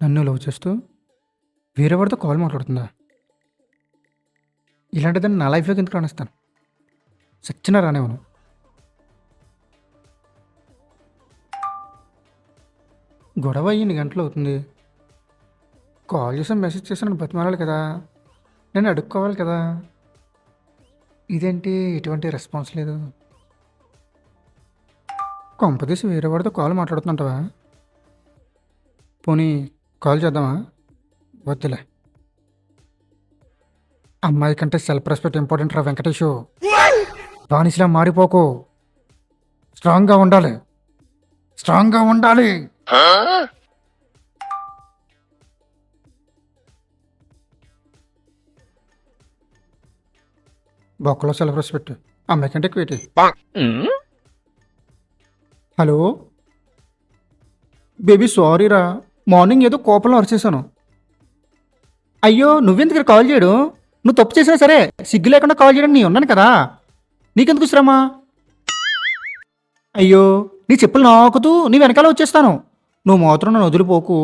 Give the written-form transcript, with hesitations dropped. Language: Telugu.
నన్ను లవ్ చేస్తూ వేరేవాడితో కాల్ మాట్లాడుతుందా? ఇలాంటిదాన్ని నా లైఫ్‌లోకి ఎందుకు రానిస్తాను? సచ్చినా రానివ్వను. గొడవ అయ్యి ఎన్ని గంటలవుతుంది? కాల్ చేసాను, మెసేజ్ చేశాను, బతిమాలాలి కదా! నేను అడుక్కోవాలి కదా! ఇదేంటి ఎటువంటి రెస్పాన్స్ లేదు? కొంపదీసి వేరే వాడితో కాల్ మాట్లాడుతుంటావా? పోనీ కాల్ చేద్దామా? వద్దులే. అమ్మాయి కంటే సెల్ఫ్ రెస్పెక్ట్ ఇంపార్టెంట్ రా వెంకటేషు. బానిసలా మారిపోకు. స్ట్రాంగ్‌గా ఉండాలి. స్ట్రాంగ్‌గా ఉండాలి. బొక్కలో సెల్ఫ్ రెస్పెక్ట్ అమ్మాయి కంటే ఎక్కువేటి? హలో బేబీ, సారీ రా. మార్నింగ్ ఏదో కోపంలో అరిచేశాను. అయ్యో, నువ్వెందుకు ఇక్కడ కాల్ చేయడం? నువ్వు తప్పు చేసినా సరే సిగ్గు లేకుండా కాల్ చేయడం నీ ఉన్నాను కదా, నీకెందుకు శ్రమ? అయ్యో, నీ చెప్పులు నాకుతూ నీ వెనకాల వచ్చేస్తాను. నువ్వు మాత్రం నన్ను వదిలిపోకు.